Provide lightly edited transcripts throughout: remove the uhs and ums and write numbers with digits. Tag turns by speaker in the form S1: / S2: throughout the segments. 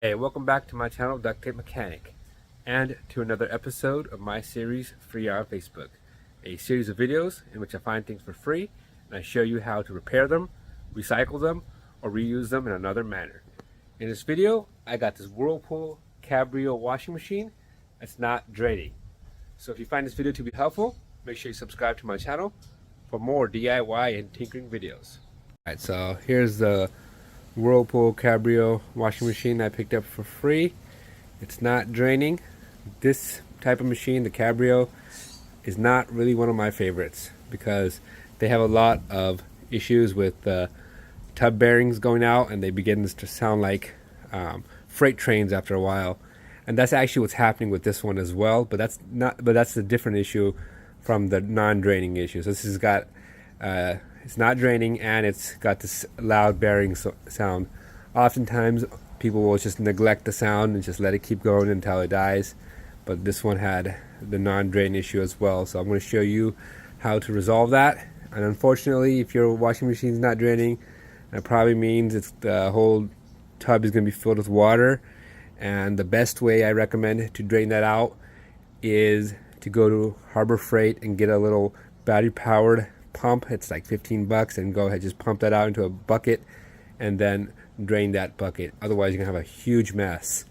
S1: Hey, welcome back to my channel, Duct Tape Mechanic, and to another episode of my series, Free on Facebook, a series of videos in which I find things for free and I show you how to repair them, recycle them, or reuse them in another manner. In this video, I got this Whirlpool Cabrio washing machine that's not draining. So if you find this video to be helpful, make sure you subscribe to my channel for more DIY and tinkering videos. Alright, so here's the Whirlpool Cabrio washing machine I picked up for free. It's not draining. This type of machine, the Cabrio, is not really one of my favorites because they have a lot of issues with the tub bearings going out, and they begin to sound like freight trains after a while. And that's actually what's happening with this one as well. But that's a different issue from the non-draining issue. So this has got it's not draining, and it's got this loud bearing sound. Oftentimes people will just neglect the sound and just let it keep going until it dies, but this one had the non-drain issue as well. So I'm going to show you how to resolve that. And unfortunately, if your washing machine is not draining, that probably means the whole tub is going to be filled with water. And the best way I recommend to drain that out is to go to Harbor Freight and get a little battery powered pump. It's like 15 bucks, and go ahead, just pump that out into a bucket and then drain that bucket. Otherwise you're gonna have a huge mess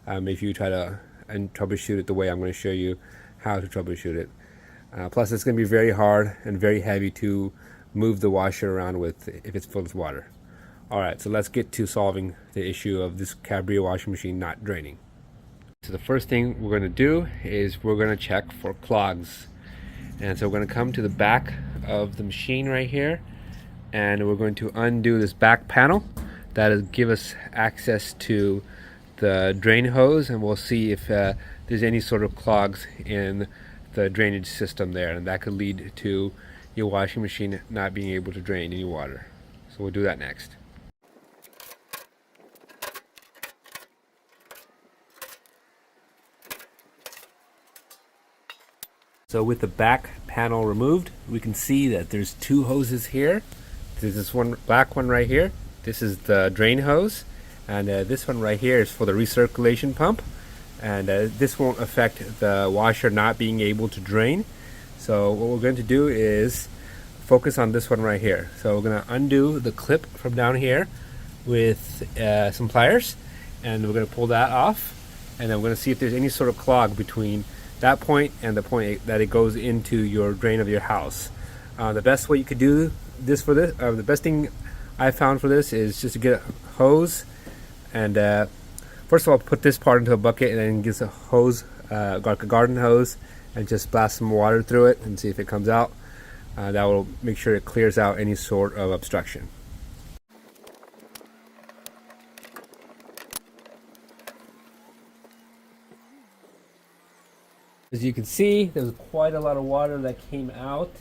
S1: if you try to troubleshoot it the way I'm going to show you how to troubleshoot it. Plus it's going to be very hard and very heavy to move the washer around with if it's filled with water. Alright, so let's get to solving the issue of this Cabrio washing machine not draining. So the first thing we're going to do is we're going to check for clogs. And so we're going to come to the back of the machine right here, and we're going to undo this back panel that'll give us access to the drain hose, and we'll see if there's any sort of clogs in the drainage system there, and that could lead to your washing machine not being able to drain any water. So we'll do that next. So with the back panel removed, we can see that there's two hoses here. There's this one black one right here. This is the drain hose, and this one right here is for the recirculation pump. And this won't affect the washer not being able to drain. So what we're going to do is focus on this one right here. So we're going to undo the clip from down here with some pliers, and we're going to pull that off, and then we're going to see if there's any sort of clog between that point and the point that it goes into your drain of your house. The best way you could do this the best thing I found for this is just to get a hose, and first of all put this part into a bucket, and then get a hose, like a garden hose, and just blast some water through it and see if it comes out. That will make sure it clears out any sort of obstruction. As you can see, there's quite a lot of water that came out,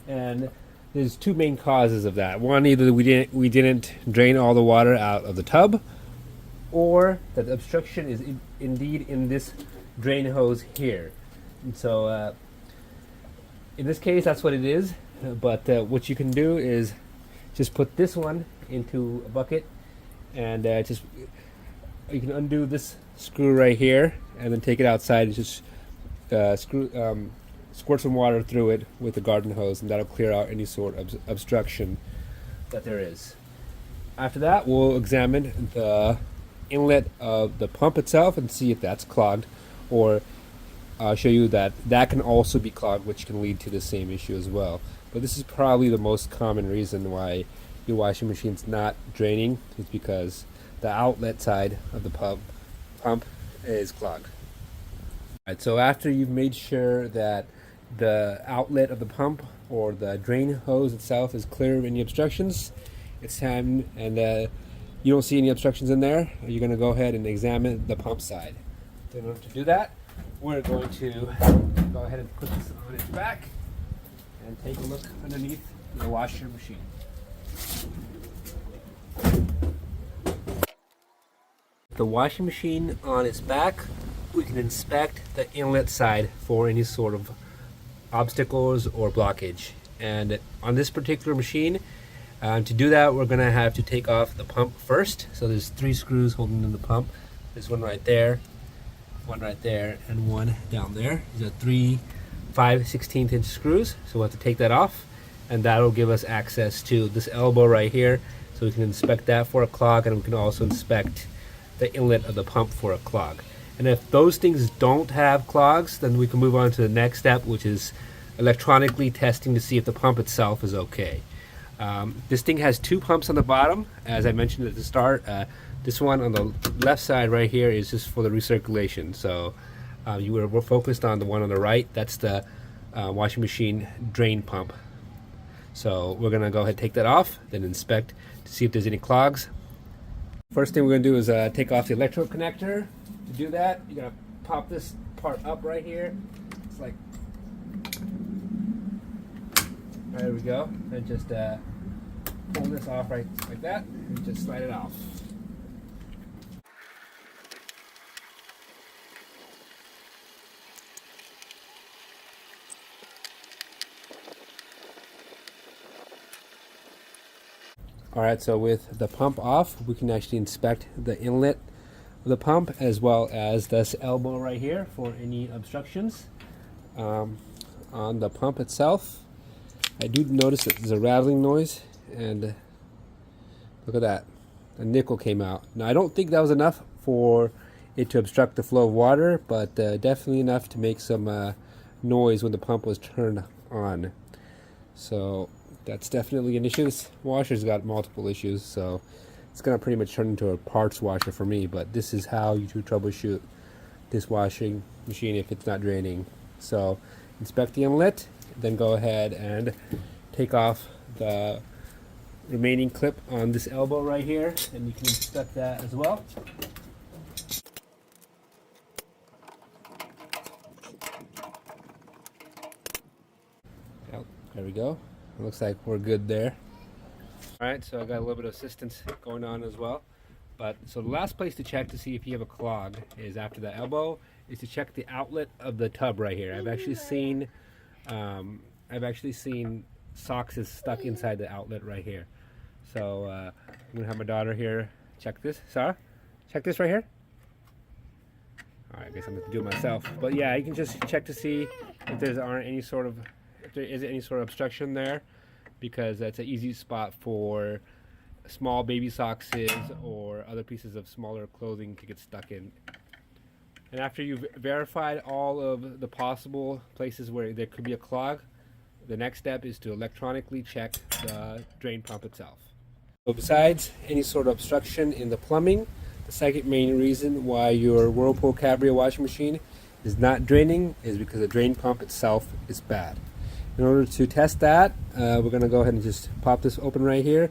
S1: and there's two main causes of that. One, either we didn't drain all the water out of the tub, or that the obstruction is indeed in this drain hose here. And so in this case, that's what it is. But what you can do is just put this one into a bucket, and you can undo this screw right here, and then take it outside and just squirt some water through it with the garden hose, and that'll clear out any sort of obstruction that there is. After that, we'll examine the inlet of the pump itself and see if that's clogged, or I'll show you that can also be clogged, which can lead to the same issue as well. But this is probably the most common reason why your washing machine's not draining, is because the outlet side of the pump is clogged. Right, so after you've made sure that the outlet of the pump or the drain hose itself is clear of any obstructions, it's time, and you don't see any obstructions in there, you're going to go ahead and examine the pump side. So in order to do that, we're going to go ahead and put this on its back and take a look underneath the washer machine. The washing machine on its back, we can inspect the inlet side for any sort of obstacles or blockage. And on this particular machine, to do that, we're going to have to take off the pump first. So there's 3 screws holding in the pump. There's one right there, and one down there. These are three 5/16" screws, so we'll have to take that off, and that'll give us access to this elbow right here, so we can inspect that for a clog, and we can also inspect the inlet of the pump for a clog. And if those things don't have clogs, then we can move on to the next step, which is electronically testing to see if the pump itself is okay. This thing has two pumps on the bottom, as I mentioned at the start. This one on the left side right here is just for the recirculation. So we're focused on the one on the right. That's the washing machine drain pump. So we're gonna go ahead and take that off, then inspect to see if there's any clogs. First thing we're gonna do is take off the electrode connector. To do that, you're gonna pop this part up right here. It's like, there we go, and just pull this off right like that, and just slide it off. Alright, so with the pump off, we can actually inspect the inlet of the pump as well as this elbow right here for any obstructions. On the pump itself, I do notice that there's a rattling noise, and look at that, a nickel came out. Now I don't think that was enough for it to obstruct the flow of water, but definitely enough to make some noise when the pump was turned on. So that's definitely an issue. This washer's got multiple issues, so it's gonna pretty much turn into a parts washer for me, but this is how you troubleshoot this washing machine if it's not draining. So inspect the inlet, then go ahead and take off the remaining clip on this elbow right here, and you can inspect that as well. Yep, there we go. It looks like we're good there. Alright, so I got a little bit of assistance going on as well. But so the last place to check to see if you have a clog is after the elbow, is to check the outlet of the tub right here. I've actually seen socks is stuck inside the outlet right here. So I'm gonna have my daughter here check this. Sarah, check this right here. All right, I guess I'm gonna do it myself. But yeah, you can just check to see if there is any sort of obstruction there, because that's an easy spot for small baby socks or other pieces of smaller clothing to get stuck in. And after you've verified all of the possible places where there could be a clog, the next step is to electronically check the drain pump itself. So besides any sort of obstruction in the plumbing, the second main reason why your Whirlpool Cabrio washing machine is not draining is because the drain pump itself is bad. In order to test that, we're going to go ahead and just pop this open right here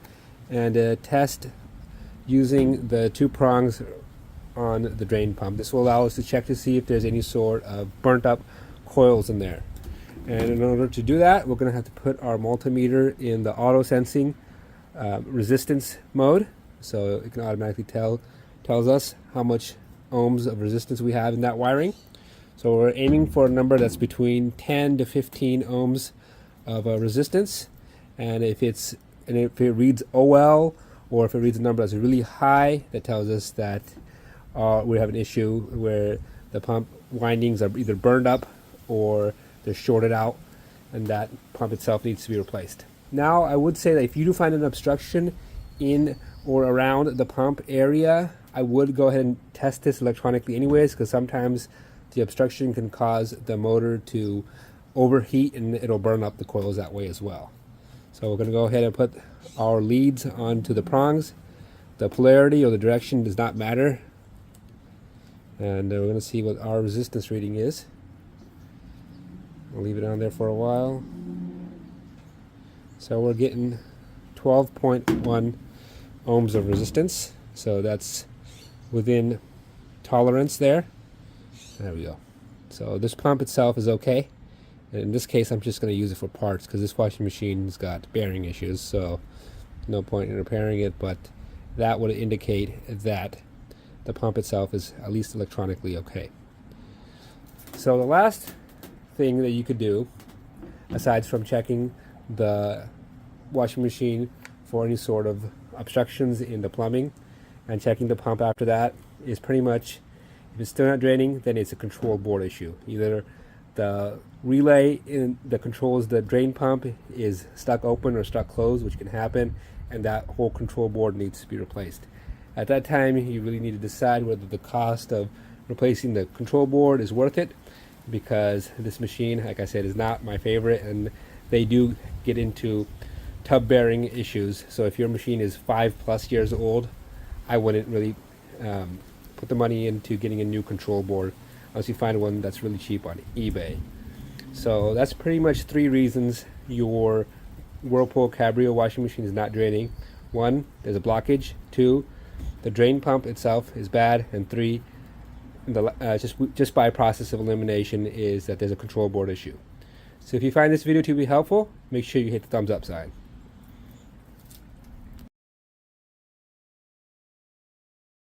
S1: and test using the two prongs on the drain pump. This will allow us to check to see if there's any sort of burnt up coils in there. And in order to do that, we're going to have to put our multimeter in the auto sensing resistance mode, so it can automatically tells us how much ohms of resistance we have in that wiring. So we're aiming for a number that's between 10 to 15 ohms of resistance, and if it reads OL, or if it reads a number that's really high, that tells us that we have an issue where the pump windings are either burned up or they're shorted out, and that pump itself needs to be replaced. Now, I would say that if you do find an obstruction in or around the pump area, I would go ahead and test this electronically anyways, because sometimes the obstruction can cause the motor to overheat and it'll burn up the coils that way as well. So we're going to go ahead and put our leads onto the prongs. The polarity or the direction does not matter, and we're going to see what our resistance reading is. We'll leave it on there for a while. So we're getting 12.1 ohms of resistance, so that's within tolerance there. There we go. So this pump itself is okay, and in this case I'm just going to use it for parts because this washing machine's got bearing issues, so no point in repairing it, but that would indicate that the pump itself is at least electronically okay. So the last thing that you could do, aside from checking the washing machine for any sort of obstructions in the plumbing and checking the pump after that, is pretty much, if it's still not draining, then it's a control board issue. Either the relay in the controls the drain pump is stuck open or stuck closed, which can happen, and that whole control board needs to be replaced. At that time, you really need to decide whether the cost of replacing the control board is worth it, because this machine, like I said, is not my favorite, and they do get into tub bearing issues. So if your machine is 5+ years old, I wouldn't really put the money into getting a new control board unless you find one that's really cheap on eBay. So that's pretty much 3 reasons your Whirlpool Cabrio washing machine is not draining. 1, there's a blockage. 2, the drain pump itself is bad. And 3, just by process of elimination, is that there's a control board issue. So if you find this video to be helpful, make sure you hit the thumbs up sign.